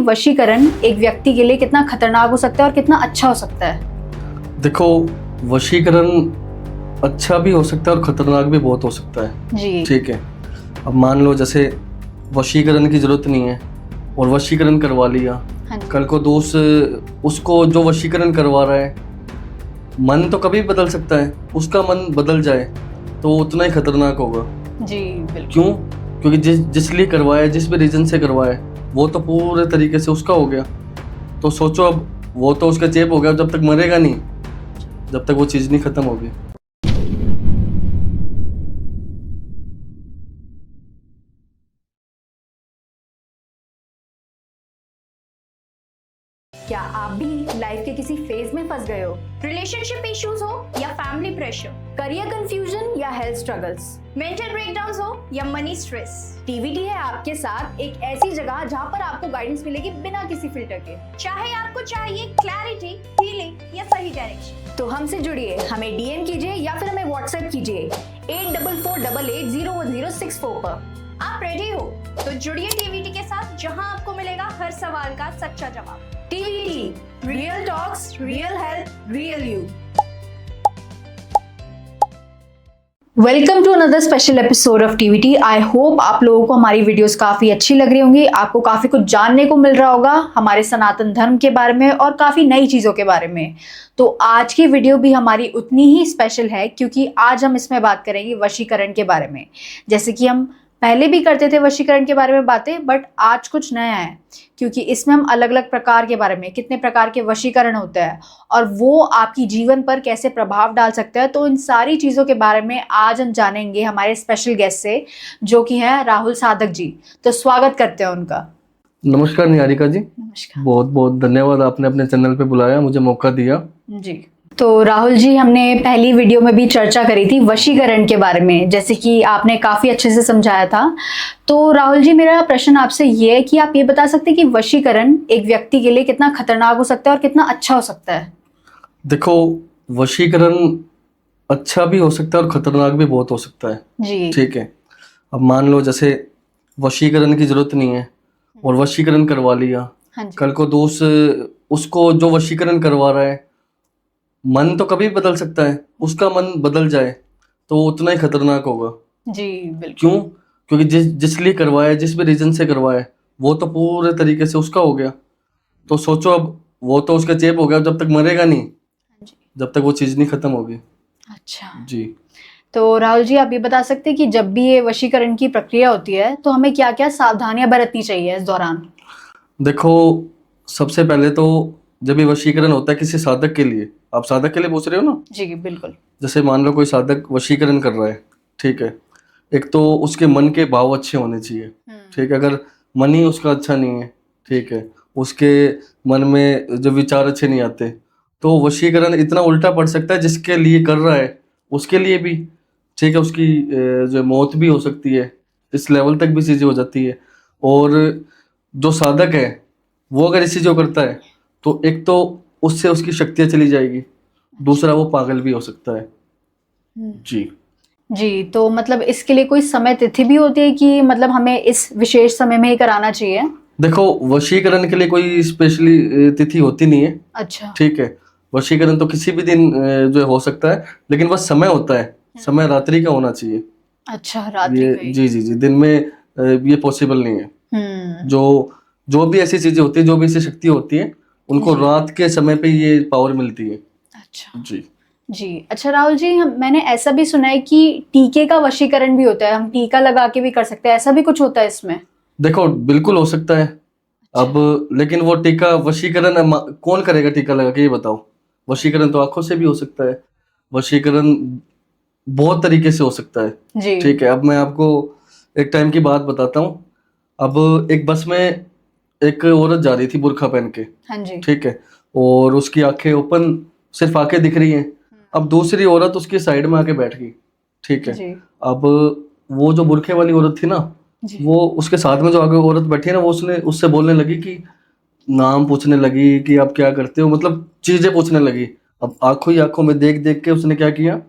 वशीकरण एक व्यक्ति के लिए कितना खतरनाक हो सकता है और कितना अच्छा हो सकता है? देखो, वशीकरण अच्छा भी हो सकता है और खतरनाक भी बहुत हो सकता है जी। ठीक है। अब मान लो जैसे वशीकरण की जरूरत नहीं है और वशीकरण करवा लिया, हाँ जी। कल को दोस्त उसको जो वशीकरण करवा रहा है, मन तो कभी बदल सकता है, उसका मन बदल जाए तो उतना ही खतरनाक होगा। जी बिल्कुल। क्यों? क्योंकि जिस लिए करवाया, जिस भी रीजन से करवाया, वो तो पूरे तरीके से उसका हो गया। तो सोचो, अब वो तो उसका चेप हो गया, जब तक मरेगा नहीं, जब तक वो चीज़ नहीं खत्म होगी। क्या आप भी लाइफ के किसी फेज में फंस गए हो? रिलेशनशिप इश्यूज हो या फैमिली प्रेशर, करियर कंफ्यूजन या हेल्थ स्ट्रगल्स, मेंटल ब्रेकडाउन्स हो या मनी स्ट्रेस, टीवीटी है आपके साथ एक ऐसी जगह जहां पर आपको गाइडेंस मिलेगी बिना किसी फिल्टर के। चाहे आपको चाहिए क्लैरिटी, हीलिंग या सही डायरेक्शन, तो हमसे जुड़िए, हमें डीएम कीजिए या फिर हमें व्हाट्सएप कीजिए 8448801064 पर। आप रेडी हो तो जुड़िए टीवीटी के साथ, जहां आपको मिलेगा हर सवाल का सच्चा जवाब। TVT, real talks, real health, real you. Welcome to another special episode of TVT. I hope आप लोगों को हमारी वीडियोस काफी अच्छी लग रही होंगी, आपको काफी कुछ जानने को मिल रहा होगा हमारे सनातन धर्म के बारे में और काफी नई चीजों के बारे में। तो आज की वीडियो भी हमारी उतनी ही स्पेशल है क्योंकि आज हम इसमें बात करेंगे वशीकरण के बारे में। जैसे कि हम पहले भी करते थे वशीकरण के बारे में बातें, बट आज कुछ नया है क्योंकि इसमें हम अलग अलग प्रकार के बारे में, कितने प्रकार के वशीकरण होते हैं और वो आपकी जीवन पर कैसे प्रभाव डाल सकते हैं, तो इन सारी चीज़ों के बारे में आज हम जानेंगे हमारे स्पेशल गेस्ट से, जो कि हैं राहुल साधक जी। तो स्वागत करते हैं उनका। नमस्कार निहारिका जी। नमस्कार। बहुत बहुत धन्यवाद, आपने अपने चैनल पे बुलाया, मुझे मौका दिया। जी, तो राहुल जी, हमने पहली वीडियो में भी चर्चा करी थी वशीकरण के बारे में, जैसे कि आपने काफ़ी अच्छे से समझाया था। तो राहुल जी, मेरा प्रश्न आपसे ये है कि आप ये बता सकते हैं कि वशीकरण एक व्यक्ति के लिए कितना खतरनाक हो सकता है और कितना अच्छा हो सकता है? देखो, वशीकरण अच्छा भी हो सकता है और खतरनाक भी बहुत हो सकता है जी। ठीक है। अब मान लो जैसे वशीकरण की जरूरत नहीं है और वशीकरण करवा लिया, हाँ जी। कल को दोस्त उसको जो वशीकरण करवा रहा है, मन तो कभी बदल सकता है, उसका मन बदल जाए तो उतना ही खतरनाक होगा। जी बिल्कुल। क्यों? क्योंकि जिस लिए करवाया, जिस भी रीजन से करवाया, वो तो पूरे तरीके से उसका हो गया। तो सोचो, अब वो तो उसका चेप हो गया, जब तक मरेगा नहीं, जब तक वो चीज़ नहीं खत्म होगी। अच्छा जी। तो राहुल जी, आप ये बता सकते हैं कि जब भी ये वशीकरण की प्रक्रिया होती है तो हमें क्या क्या सावधानियां बरतनी चाहिए इस दौरान? देखो, सबसे पहले तो जब ये वशीकरण होता है किसी साधक के लिए, आप साधक के लिए पूछ रहे हो ना? जी बिल्कुल। जैसे मान लो कोई साधक वशीकरण कर रहा है, ठीक है, एक तो उसके मन के भाव अच्छे होने चाहिए ठीक है। अगर मन ही उसका अच्छा नहीं है, ठीक है, उसके मन में जो विचार अच्छे नहीं आते, तो वशीकरण इतना उल्टा पड़ सकता है, जिसके लिए कर रहा है उसके लिए भी, ठीक है, उसकी जो मौत भी हो सकती है, इस लेवल तक भी चीज़ें हो जाती है। और जो साधक है वो अगर इस चीज़ को करता है तो एक तो उससे उसकी शक्तियाँ चली जाएगी, दूसरा वो पागल भी हो सकता है। जी। जी, तो मतलब इसके लिए कोई समय तिथि भी होती है कि मतलब हमें इस विशेष समय में ही कराना चाहिए? देखो, वशीकरण के लिए कोई स्पेशली तिथि होती नहीं है। अच्छा। ठीक है, वशीकरण तो किसी भी दिन जो हो सकता है, लेकिन बस समय होता है, समय रात्रि का होना चाहिए। अच्छा, रात्रि ये का ही। जी जी जी, दिन में ये पॉसिबल नहीं है। जो भी ऐसी चीजें होती है, जो भी ऐसी शक्ति होती है, उनको रात के समय पे ये पावर मिलती है। अच्छा जी जी। अच्छा राहुल जी, मैंने ऐसा भी सुना है कि टीके का वशीकरण भी होता है, हम टीका लगा के भी कर सकते हैं, ऐसा भी कुछ होता है इसमें? देखो, बिल्कुल हो सकता है। अब लेकिन वो टीका वशीकरण कौन करेगा टीका लगा के, ये बताओ। वशीकरण तो आंखों से भी हो सकता है, वशीकरण बहुत तरीके से हो सकता है जी। ठीक है। अब मैं आपको एक टाइम की बात बताता हूँ। अब एक बस में एक औरत जा रही थी बुर्का पहन के, हाँ जी। ठीक है, और उसकी आंखें ओपन, सिर्फ आंखें दिख रही हैं। अब दूसरी औरत उसकी साइड में आके बैठ गई, ठीक है। जी। अब वो जो बुरखे वाली औरत थी ना, जी। वो उसके साथ में जो आगे औरत बैठी है ना, वो उससे बोलने लगी कि नाम पूछने लगी कि आप क्या करते हो, मतलब चीजें पूछने लगी। अब आंखों ही आंखों में देख देख के उसने क्या किया,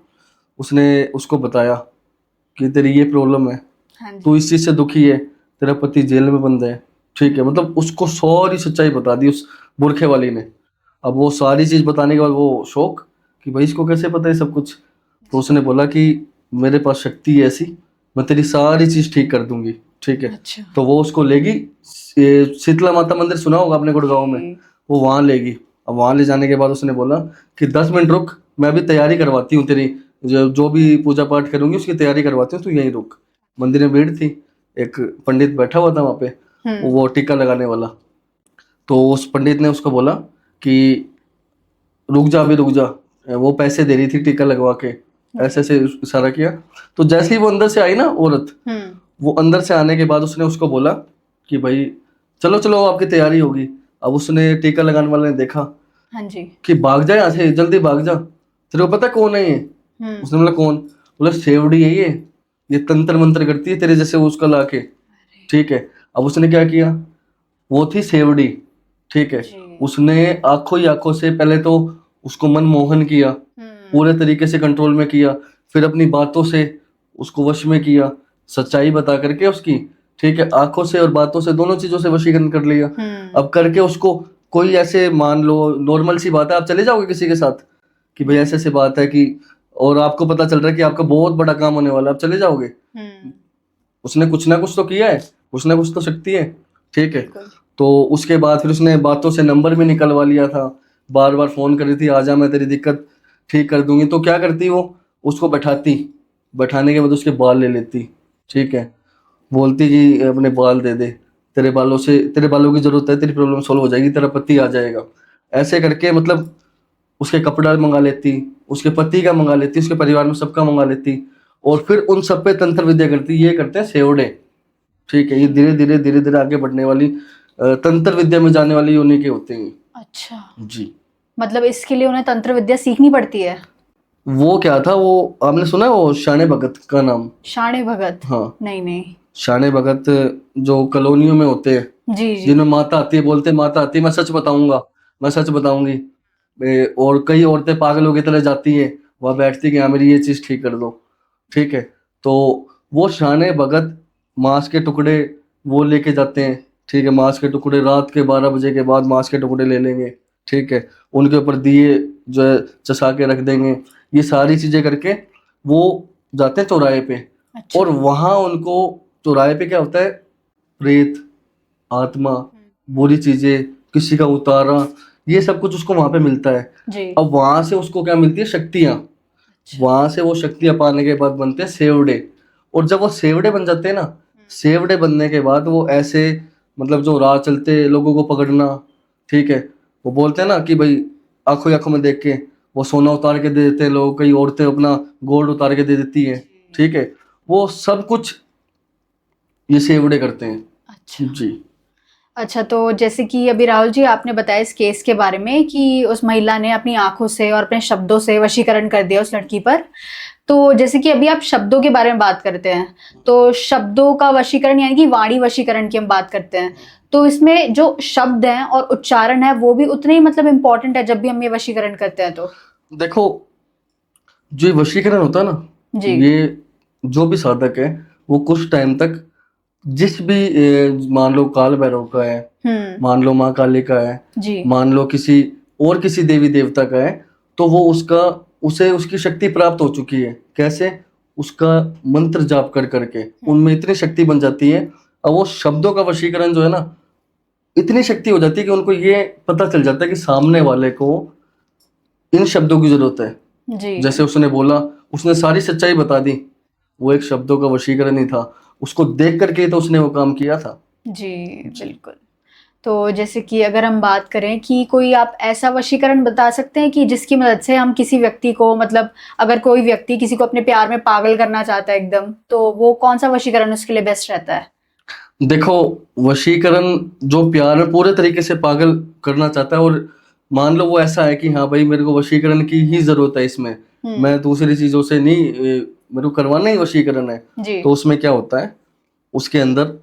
उसने उसको बताया कि तेरी ये प्रॉब्लम है, हाँ जी। तू इस चीज से दुखी है, तेरा पति जेल में बंद है, ठीक है, मतलब उसको सारी सच्चाई बता दी उस बुरखे वाली ने। अब वो सारी चीज बताने के बाद वो शौक कि भाई इसको कैसे पता है सब कुछ। तो उसने बोला कि मेरे पास शक्ति है ऐसी, मैं तेरी सारी चीज ठीक कर दूंगी। ठीक है, अच्छा। तो वो उसको लेगी, शीतला माता मंदिर सुना होगा आपने गुड़गांव में, वो वहां लेगी। अब वहां ले जाने के बाद उसने बोला कि 10 मिनट रुक, मैं अभी तैयारी करवाती हूँ तेरी, जो भी पूजा पाठ करूंगी उसकी तैयारी करवाती हूँ, तू यहीं रुक। मंदिर में भीड़ थी, एक पंडित बैठा हुआ था वहां पे, वो टीका लगाने वाला। तो उस पंडित ने उसको बोला कि रुक जा, अभी रुक जा। वो पैसे दे रही थी टीका लगवा के, ऐसे ऐसे इशारा किया। तो जैसे ही वो अंदर से आई ना औरत, वो अंदर से आने के बाद उसने उसको बोला कि भाई चलो चलो आपकी तैयारी होगी। अब उसने टीका लगाने वाले ने देखा हाँ जी। कि भाग जाए यहाँ से, जल्दी भाग जा, तेरे को पता कौन है ये? उसने बोला कौन? बोला सेवड़ी है ये तंत्र मंत्र करती है तेरे जैसे उसका लाके। ठीक है, अब उसने क्या किया, वो थी सेवड़ी। ठीक है, उसने आंखों ही आंखों से पहले तो उसको मनमोहन किया, पूरे तरीके से कंट्रोल में किया, फिर अपनी बातों से उसको वश में किया, सच्चाई बता करके उसकी। ठीक है, आंखों से और बातों से, दोनों चीजों से वशीकरण कर लिया। अब करके उसको कोई ऐसे, मान लो नॉर्मल सी बात है, आप चले जाओगे किसी के साथ कि भाई ऐसे ऐसे बात है कि, और आपको पता चल रहा है कि आपका बहुत बड़ा काम होने वाला है, आप चले जाओगे? उसने कुछ ना कुछ तो किया है, कुछ ना कुछ तो शक्ति है। ठीक है, तो उसके बाद फिर उसने बातों से नंबर भी निकलवा लिया था, बार बार फोन कर रही थी, आजा मैं तेरी दिक्कत ठीक कर दूंगी। तो क्या करती वो, उसको बैठाती, बैठाने के बाद उसके बाल ले लेती। ठीक है, बोलती कि अपने बाल दे दे, तेरे बालों से, तेरे बालों की जरूरत है, तेरी प्रॉब्लम सॉल्व हो जाएगी, तेरा पति आ जाएगा। ऐसे करके मतलब उसके कपड़ा मंगा लेती, उसके पति का मंगा लेती, उसके परिवार में सबका मंगा लेती, और फिर उन सब पे तंत्र विद्या करती। ये करते हैं सेवड़े। ठीक है, ये धीरे धीरे आगे बढ़ने वाली, तंत्र विद्या में जाने वाली योनि के होते हैं। अच्छा जी, मतलब इसके लिए उन्हें तंत्र विद्या सीखनी पड़ती है? वो क्या था, वो आपने सुना है वो शाणे भगत का नाम? शाणे भगत? हाँ, नहीं। शाणे भगत जो कॉलोनियों में होते हैं, जी। जिनमें माता आती है, बोलते माता आती है मैं सच बताऊंगा, मैं सच बताऊंगी। और कई औरतें पागलों की तरह जाती है, वहां बैठती है कि हाँ मेरी ये चीज ठीक कर दो। ठीक है, तो वो शाने भगत मांस के टुकड़े वो लेके जाते हैं। ठीक है, मांस के टुकड़े रात के 12 बजे के बाद मांस के टुकड़े ले लेंगे। ठीक है, उनके ऊपर दिए जो है चसा के रख देंगे। ये सारी चीजें करके वो जाते हैं चौराहे पे। अच्छा। और वहां उनको चौराहे पे क्या होता है, प्रेत, आत्मा, बुरी चीजें, किसी का उतारा, ये सब कुछ उसको वहां पे मिलता है। जी। अब वहां से उसको क्या मिलती है, शक्तियां। वहां से वो शक्तियां पाने के बाद बनते हैं सेवड़े। और जब वो सेवड़े बन जाते हैं ना, सेवड़े बनने के बाद वो ऐसे, मतलब जो राह चलते लोगों को पकड़ना। ठीक है, वो बोलते हैं ना कि भाई आंखों ही आंखों में देख के वो सोना उतार के दे देते हैं लोग, कई औरतें अपना गोल्ड उतार के दे देती है। ठीक है, वो सब कुछ ये सेवड़े करते हैं। अच्छा जी। अच्छा, तो जैसे कि अभी राहुल जी आपने बताया इस केस के बारे में कि उस महिला ने अपनी आंखों से और अपने शब्दों से वशीकरण कर दिया उस लड़की पर। तो जैसे कि अभी आप शब्दों के बारे में बात करते हैं, तो शब्दों का वशीकरण यानी कि वाणी वशीकरण की हम बात करते हैं, तो इसमें जो शब्द हैं और उच्चारण है वो भी उतने ही मतलब इम्पोर्टेंट है जब भी हम ये वशीकरण करते हैं? तो देखो, जो ये वशीकरण होता है ना, जी। ये जो भी साधक है वो कुछ टाइम तक जिस भी मान लो काल भैरव का है, मान लो माँ काली का है, जी। मान लो किसी देवी देवता का है, तो वो उसे उसकी शक्ति प्राप्त हो चुकी है। कैसे? उसका मंत्र जाप कर करके उनमें इतनी शक्ति बन जाती है। अब वो शब्दों का वशीकरण जो है ना, इतनी शक्ति हो जाती है कि उनको ये पता चल जाता है कि सामने वाले को इन शब्दों की जरूरत है। जी। जैसे उसने बोला, उसने सारी सच्चाई बता दी, वो एक शब्दों का वशीकरण ही था। उसको देख करके तो उसने वो काम किया था। जी बिल्कुल। तो जैसे कि अगर हम बात करें कि कोई आप ऐसा वशीकरण बता सकते हैं कि जिसकी मदद से हम किसी व्यक्ति को, मतलब अगर कोई व्यक्ति किसी को अपने प्यार में पागल करना चाहता है एकदम, तो वो कौन सा वशीकरण उसके लिए बेस्ट रहता है? देखो, वशीकरण जो प्यार में पूरे तरीके से पागल करना चाहता है, और मान लो वो ऐसा है कि हाँ भाई मेरे को वशीकरण की ही जरूरत है इसमें, मैं दूसरी चीजों से नहीं, मेरे को करवाना ही वशीकरण है। जी। तो उसमें क्या होता है, उसके अंदर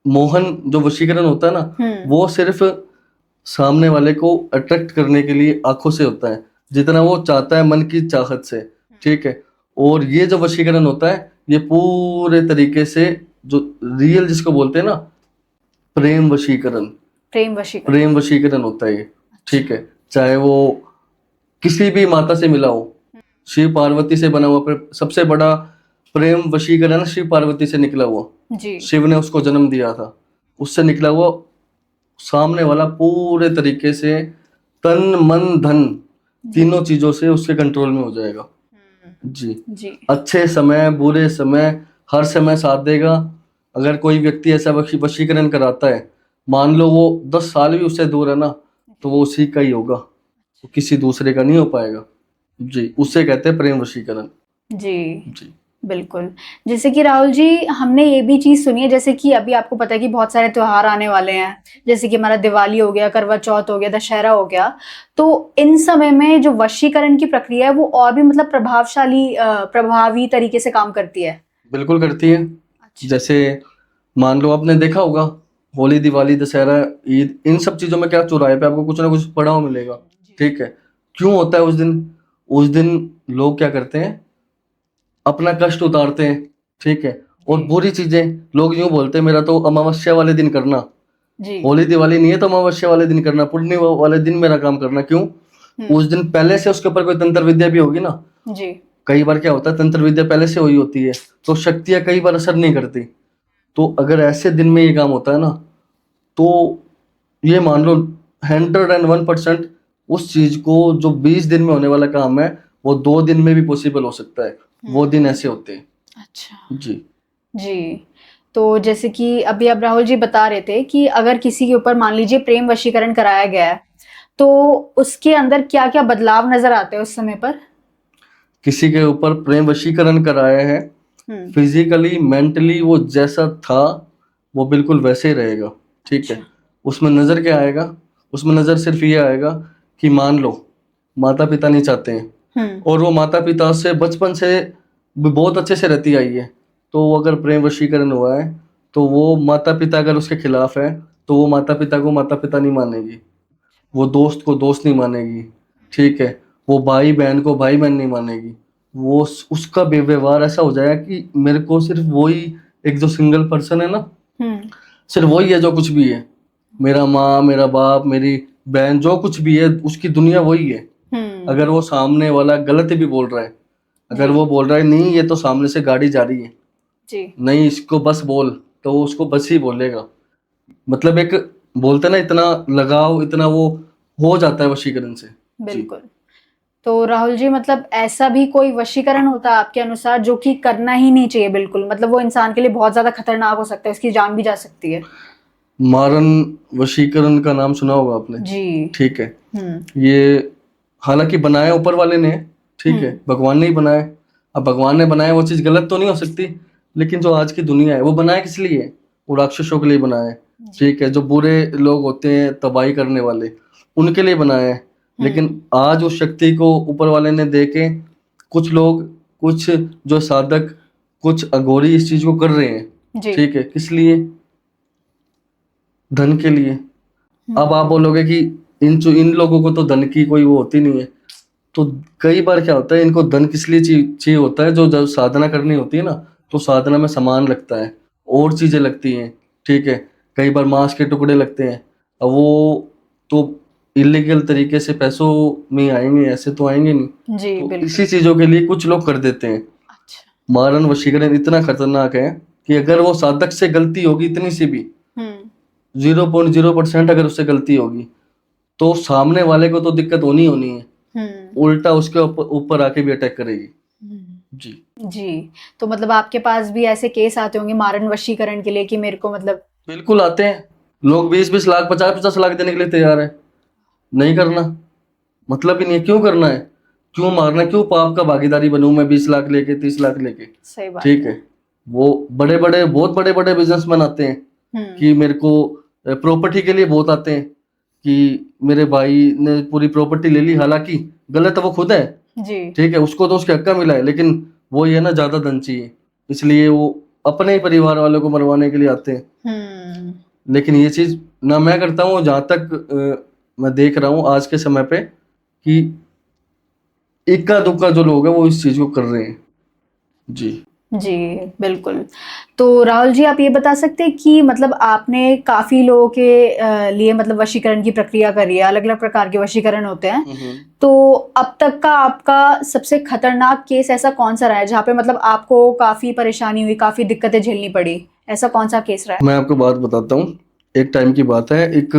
मोहन जो वशीकरण होता है ना, वो सिर्फ सामने वाले को अट्रैक्ट करने के लिए आंखों से होता है, जितना वो चाहता है मन की चाहत से। ठीक है, और ये जो वशीकरण होता है ये पूरे तरीके से जो रियल जिसको बोलते हैं ना, प्रेम वशीकरण, प्रेम वशीकरण। प्रेम वशीकरण होता है ये, ठीक है। चाहे वो किसी भी माता से मिला हो, शिव पार्वती से बना हुआ, सबसे बड़ा प्रेम वशीकरण शिव पार्वती से निकला हुआ। जी शिव ने उसको जन्म दिया था, उससे निकला हुआ सामने वाला पूरे तरीके से तन मन धन तीनों चीजों से उसके कंट्रोल में हो जाएगा। जी, जी अच्छे समय बुरे समय हर समय साथ देगा। अगर कोई व्यक्ति ऐसा वशीकरण कराता है, मान लो वो 10 साल भी उससे दूर है ना, तो वो उसी का ही होगा, वो किसी दूसरे का नहीं हो पाएगा। जी, उससे कहते हैं प्रेम वशीकरण। जी जी बिल्कुल। जैसे कि राहुल जी, हमने ये भी चीज सुनी है, जैसे कि अभी आपको पता है कि बहुत सारे त्योहार आने वाले हैं, जैसे कि हमारा दिवाली हो गया, करवा चौथ हो गया, दशहरा हो गया। तो इन समय में जो वशीकरण की प्रक्रिया है वो और भी मतलब प्रभावी तरीके से काम करती है। बिल्कुल करती है। जैसे मान लो आपने देखा होगा, होली दिवाली दशहरा ईद, इन सब चीजों में क्या चौराहे पे आपको कुछ ना कुछ पड़ा हुआ मिलेगा, ठीक है। क्यों होता है उस दिन लोग क्या करते हैं, अपना कष्ट उतारते हैं, ठीक है। और बुरी चीजें लोग यूं बोलते हैं, मेरा तो अमावस्या वाले दिन करना, जी होली दिवाली नहीं है तो अमावस्या वाले दिन करना, पूर्णिमा वाले दिन मेरा काम करना। क्यों? उस दिन पहले से उसके ऊपर कोई तंत्र विद्या भी होगी ना। जी कई बार क्या होता है, तंत्र विद्या पहले से हुई होती है तो शक्तियां कई बार असर नहीं करती। तो अगर ऐसे दिन में ये काम होता है ना, तो ये मान लो 101% उस चीज को, जो 20 दिन में होने वाला काम है, वो 2 दिन में भी पॉसिबल हो सकता है। वो दिन ऐसे होते हैं। अच्छा जी जी। तो जैसे कि अभी अब राहुल जी बता रहे थे कि अगर किसी के ऊपर मान लीजिए प्रेम वशीकरण कराया गया है, तो उसके अंदर क्या क्या बदलाव नजर आते हैं उस समय पर? किसी के ऊपर प्रेम वशीकरण कराया है, फिजिकली मेंटली वो जैसा था वो बिल्कुल वैसे ही रहेगा, ठीक है। उसमें नजर क्या आएगा? उसमें नजर सिर्फ ये आएगा कि मान लो माता पिता नहीं चाहते हैं और वो माता पिता से बचपन से बहुत अच्छे से रहती आई है, तो वो अगर प्रेम वशीकरण हुआ है तो वो माता पिता अगर उसके खिलाफ है तो वो माता पिता को माता पिता नहीं मानेगी, वो दोस्त को दोस्त नहीं मानेगी, ठीक है। वो भाई बहन को भाई बहन नहीं मानेगी। वो उसका व्यवहार ऐसा हो जाएगा कि मेरे को सिर्फ वही, एक जो सिंगल पर्सन है ना, सिर्फ वही है जो कुछ भी है, मेरा माँ मेरा बाप मेरी बहन जो कुछ भी है उसकी दुनिया वही है। अगर वो सामने वाला गलत भी बोल रहा है, अगर वो बोल रहा है नहीं ये तो सामने से गाड़ी जा रही है, जी नहीं इसको बस बोल, तो वो उसको बस ही बोलेगा। मतलब एक बोलते ना, इतना लगाव, इतना वो हो जाता है वशीकरण से। बिल्कुल। तो राहुल जी, मतलब ऐसा भी कोई वशीकरण होता है आपके अनुसार जो कि करना ही नहीं चाहिए बिल्कुल, मतलब वो इंसान के लिए बहुत ज्यादा खतरनाक हो सकता है, उसकी जान भी जा सकती है? मारन वशीकरण का नाम सुना होगा आपने? जी ठीक है। ये हालांकि बनाया ऊपर वाले ने, ठीक है, भगवान ने ही बनाया। अब भगवान ने बनाया वो चीज गलत तो नहीं हो सकती, लेकिन जो आज की दुनिया है वो बनाया किस लिए? वो राक्षसों के लिए बनाया है, ठीक है। जो बुरे लोग होते हैं तबाही करने वाले, उनके लिए बनाया है। लेकिन आज उस शक्ति को ऊपर वाले ने दे के कुछ लोग, कुछ जो साधक, कुछ अघोरी इस चीज को कर रहे हैं, जी ठीक है। किस लिए? धन के लिए। अब आप बोलोगे कि इन लोगों को तो धन की कोई वो होती नहीं है, तो कई बार क्या होता है, इनको धन किस लिए चाहिए होता है? जो जब साधना करनी होती है ना, तो साधना में सामान लगता है और चीजें लगती हैं, ठीक है। कई बार मांस के टुकड़े लगते हैं। अब वो तो इलीगल तरीके से पैसों में आएंगे, ऐसे तो आएंगे नहीं। जी तो बिल्कुल। इसी चीजों के लिए कुछ लोग कर देते हैं। अच्छा। मारन वशीकरण इतना खतरनाक है कि अगर वो साधक से गलती होगी इतनी सी भी, 0.0% अगर उससे गलती होगी, तो सामने वाले को तो दिक्कत होनी होनी है, उल्टा उसके ऊपर आके भी अटैक करेगी। जी जी। तो मतलब आपके पास भी ऐसे केस आते होंगे मारन वशीकरण के लिए कि मेरे को मतलब? बिल्कुल आते हैं लोग, 20-20 लाख 50-50 लाख देने के लिए तैयार है। नहीं करना, मतलब ही नहीं है। क्यों करना है? क्यों मारना है? क्यों पाप का भागीदारी बनूं मैं 20 लाख लेके, 30 लाख लेके? सही बात ठीक है। वो बहुत बड़े बड़े बिजनेसमैन आते हैं कि मेरे को प्रॉपर्टी के लिए बहुत आते हैं कि मेरे भाई ने पूरी प्रॉपर्टी ले ली, हालांकि गलत वो खुद है, जी ठीक है। उसको तो उसके हक का मिला है, लेकिन वो ये ना ज्यादा धन चाहिए, इसलिए वो अपने ही परिवार वालों को मरवाने के लिए आते हैं। लेकिन ये चीज ना मैं करता हूँ, जहां तक मैं देख रहा हूँ आज के समय पे, कि इक्का दुक्का जो लोग हैं वो इस चीज को कर रहे हैं। जी जी, बिल्कुल। तो राहुल जी, आप ये बता सकते हैं कि मतलब आपने काफ़ी लोगों के लिए मतलब वशीकरण की प्रक्रिया करी है, अलग-अलग प्रकार के वशीकरण होते हैं। तो अब तक का आपका सबसे खतरनाक केस ऐसा कौन-सा रहा है, जहाँ पे मतलब आपको काफ़ी परेशानी हुई, काफ़ी दिक्कतें झेलनी पड़ी? ऐसा कौन-सा केस रहा है? मैं आपको बात बताता हूँ। एक टाइम की बात है, एक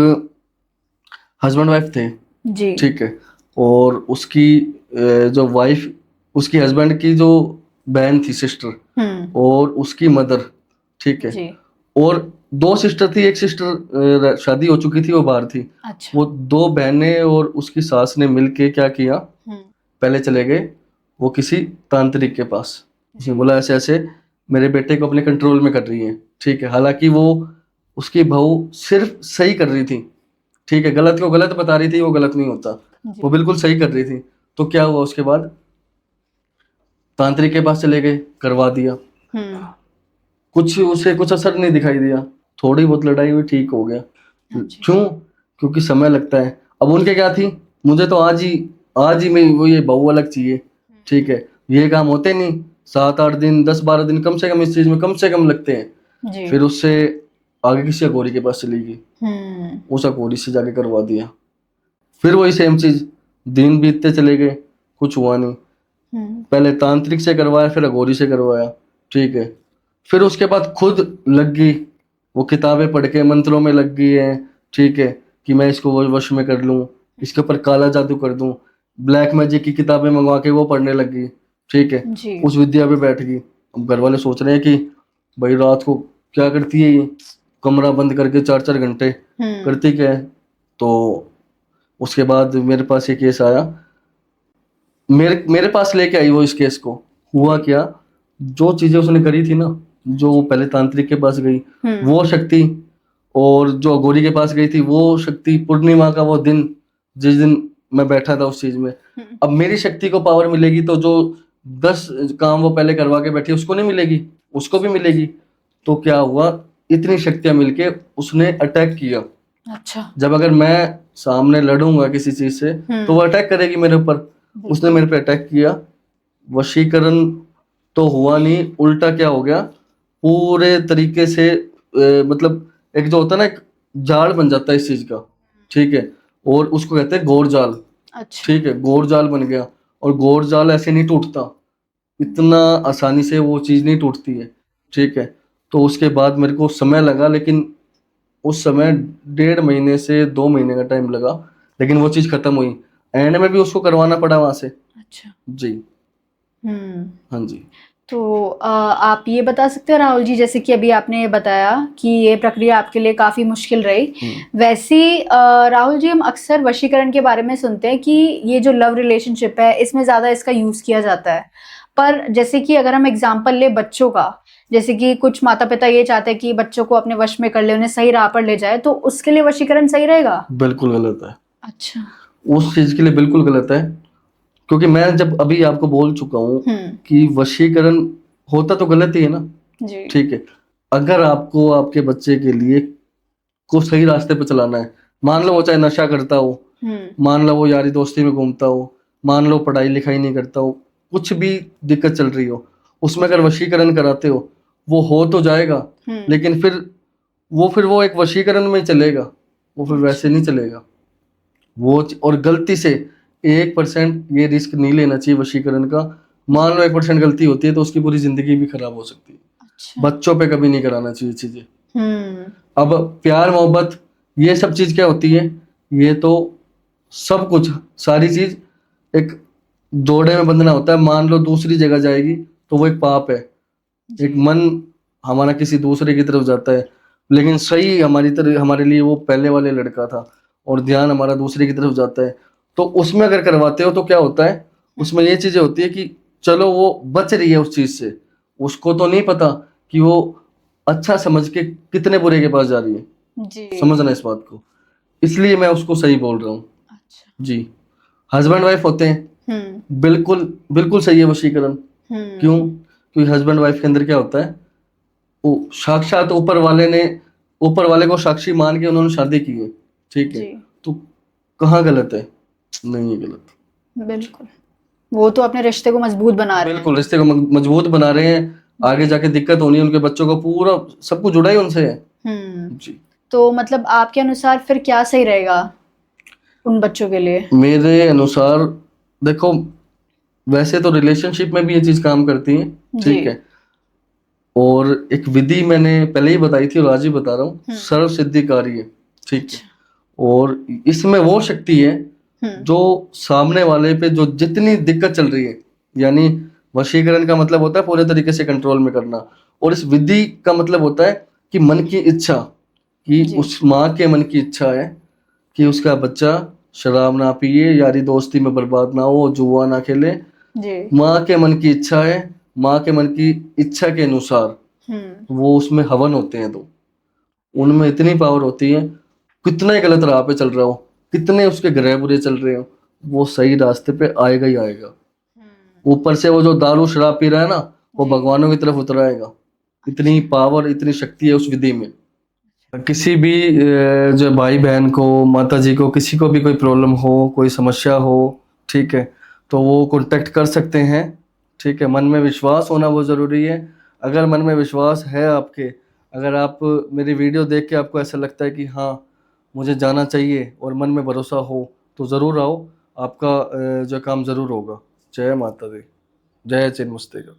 हस्बैंड वाइफ थे, जी। ठीक है। और उसकी जो वाइफ, उसकी हस्बैंड की जो बहन थी, सिस्टर, हुँ। और उसकी मदर, ठीक है। जी। और दो सिस्टर थी, एक सिस्टर शादी हो चुकी थी, वो बाहर थी। अच्छा। वो दो बहनें और उसकी सास ने मिलके क्या किया, हुँ। पहले चले गए वो किसी तांत्रिक के पास। उसने जी। बोला ऐसे ऐसे मेरे बेटे को अपने कंट्रोल में कर रही है, ठीक है। हालांकि वो उसकी बहू सिर्फ सही कर रही थी, ठीक है। गलत को गलत बता रही थी, वो गलत नहीं होता, जी। वो बिल्कुल सही कर रही थी। तो क्या हुआ, उसके बाद तांत्रिक के पास चले गए, करवा दिया। हुँ। कुछ उसे कुछ असर नहीं दिखाई दिया, थोड़ी बहुत लड़ाई हुई, ठीक हो गया। अच्छा। क्यों? क्योंकि समय लगता है। अब उनके क्या थी, मुझे तो आज ही में वो ये बहू अलग चाहिए, ठीक है। ये काम होते नहीं, 7-8 दिन 10-12 दिन कम से कम इस चीज में कम से कम लगते हैं। जी। फिर उससे आगे किसी अघोरी के पास चली गई, हुँ। उस अघोरी से जाके करवा दिया। फिर वही सेम चीज, दिन बीतते चले गए, कुछ हुआ नहीं। हुँ। पहले तांत्रिक से करवाया, फिर अघोरी से करवाया, ठीक है। फिर उसके बाद खुद लग गई, वो किताबें पढ़ के मंत्रों में लग गई है, ठीक है, कि मैं इसको वश में कर लूं, इसके ऊपर काला जादू कर दूं। ब्लैक मैजिक की किताबें मंगवा के वो पढ़ने लग गई, ठीक है। जी। उस विद्या पे बैठ गई। अब घर वाले सोच रहे हैं कि भाई रात को क्या करती है ये, कमरा बंद करके 4-4 घंटे हुँ। करती क्या है। तो उसके बाद मेरे पास ये केस आया, मेरे मेरे पास लेके आई वो इस केस को। हुआ क्या, जो चीजें उसने करी थी ना, जो वो पहले तांत्रिक के पास गई हुँ। वो शक्ति, और जो अघोरी के पास गई थी वो शक्ति, पूर्णिमा का वो दिन जिस दिन मैं बैठा था उस चीज में, हुँ। अब मेरी शक्ति को पावर मिलेगी तो जो 10 काम वो पहले करवा के बैठी उसको नहीं मिलेगी, उसको भी मिलेगी। तो क्या हुआ, इतनी शक्तियां मिलके उसने अटैक किया। अच्छा। जब अगर मैं सामने लड़ूंगा किसी चीज से तो वो अटैक करेगी मेरे ऊपर। उसने मेरे पे अटैक किया। वशीकरण तो हुआ नहीं, उल्टा क्या हो गया, पूरे तरीके से मतलब एक जो होता है ना, एक जाल बन जाता है इस चीज का, ठीक है। और उसको कहते हैं गोर जाल, अच्छा। ठीक है। गोर जाल बन गया। और गोर जाल ऐसे नहीं टूटता, इतना आसानी से वो चीज नहीं टूटती है, ठीक है। तो उसके बाद मेरे को समय लगा, लेकिन उस समय 1.5 महीने से 2 महीने का टाइम लगा, लेकिन वो चीज खत्म हुई। एंड में भी उसको करवाना पड़ा वहां से। अच्छा। जी। हुँ। हाँ जी। तो आप ये बता सकते हो राहुल जी, जैसे कि अभी आपने बताया कि ये प्रक्रिया आपके लिए काफ़ी मुश्किल रही। वैसे ही राहुल जी, हम अक्सर वशीकरण के बारे में सुनते हैं कि ये जो लव रिलेशनशिप है इसमें ज़्यादा इसका यूज़ किया जाता है। पर जैसे कि अगर हम एग्ज़ाम्पल लें बच्चों का, जैसे कि कुछ माता-पिता ये चाहते हैं कि बच्चों को अपने वश में कर ले, उन्हें सही राह पर ले जाए, तो उसके लिए वशीकरण सही रहेगा? बिल्कुल गलत है, अच्छा। उस चीज के लिए बिल्कुल गलत है। क्योंकि मैं जब अभी आपको बोल चुका हूँ हुँ। कि वशीकरण होता तो गलत ही है ना, जी। ठीक है। अगर आपको आपके बच्चे के लिए को सही रास्ते पे चलाना है, मान लो वो चाहे नशा करता हो, हुँ। मान लो वो यारी दोस्ती में घूमता हो, मान लो पढ़ाई लिखाई नहीं करता हो, कुछ भी दिक्कत चल रही हो, उसमें अगर वशीकरण कराते हो वो हो तो जाएगा, हुँ। लेकिन फिर वो एक वशीकरण में ही चलेगा, वो फिर वैसे नहीं चलेगा। और गलती से 1% ये रिस्क नहीं लेना चाहिए वशीकरण का। मान लो 1% गलती होती है तो उसकी पूरी जिंदगी भी खराब हो सकती है। अच्छा। बच्चों पे कभी नहीं कराना चाहिए चीजें। हुँ। अब प्यार मोहब्बत ये सब चीज क्या होती है, ये तो सब कुछ सारी चीज एक जोड़े में बंधना होता है। मान लो दूसरी जगह जाएगी तो वो एक पाप है, एक मन हमारा किसी दूसरे की तरफ जाता है, लेकिन सही हमारी तरह हमारे लिए वो पहले वाले लड़का था और ध्यान हमारा दूसरे की तरफ जाता है। तो उसमें अगर करवाते हो तो क्या होता है, उसमें ये चीजें होती है कि चलो वो बच रही है उस चीज से, उसको तो नहीं पता कि वो अच्छा समझ के कितने बुरे के पास जा रही है। जी। समझना इस बात को, इसलिए मैं उसको सही बोल रहा हूँ। अच्छा। जी। हस्बैंड वाइफ होते हैं, हुँ। बिल्कुल बिल्कुल सही है वशीकरण। हुँ। क्यों? क्योंकि हस्बैंड वाइफ के अंदर क्या होता है, वो साक्षात ऊपर वाले को साक्षी मान के उन्होंने शादी की है, ठीक है। जी। तो कहाँ गलत है? नहीं है गलत। बिल्कुल। वो तो अपने रिश्ते को मजबूत बना रहे हैं। बिल्कुल रिश्ते को मजबूत बना रहे हैं। आगे जाके दिक्कत होनी है, उनके बच्चों को पूरा सब कुछ जुड़ा ही उनसे है। जी। तो मतलब आपके अनुसार फिर क्या सही रहेगा उन बच्चों के लिए? मेरे अनुसार देखो, वैसे तो रिलेशनशिप में भी ये चीज काम करती है, जी। ठीक है। और एक विधि मैंने पहले ही बताई थी और आज ही बता रहा हूँ, सर्व सिद्धिकारी है, ठीक है। और इसमें वो शक्ति है जो सामने वाले पे जो जितनी दिक्कत चल रही है, यानी वशीकरण का मतलब होता है पूरे तरीके से कंट्रोल में करना, और इस विधि का मतलब होता है कि मन की इच्छा, कि जी। उस माँ के मन की इच्छा है कि उसका बच्चा शराब ना पिए, यारी दोस्ती में बर्बाद ना हो, जुआ ना खेले। जी। माँ के मन की इच्छा है, माँ के मन की इच्छा के अनुसार वो उसमें हवन होते हैं, तो उनमें इतनी पावर होती है, कितना ही गलत राह पे चल रहा हो, कितने उसके ग्रह बुरे चल रहे हो, वो सही रास्ते पे आएगा ही आएगा। ऊपर से वो जो दारू शराब पी रहा है ना, वो भगवानों की तरफ उतर आएगा। इतनी पावर, इतनी शक्ति है उस विधि में। किसी भी जो भाई बहन को, माता जी को, किसी को भी कोई प्रॉब्लम हो, कोई समस्या हो, ठीक है, तो वो कांटेक्ट कर सकते हैं, ठीक है। मन में विश्वास होना बहुत ज़रूरी है। अगर मन में विश्वास है आपके, अगर आप मेरी वीडियो देख के आपको ऐसा लगता है कि हाँ मुझे जाना चाहिए और मन में भरोसा हो, तो ज़रूर आओ, आपका जो काम ज़रूर होगा। जय माता दी, जय चिन्मस्तेगा।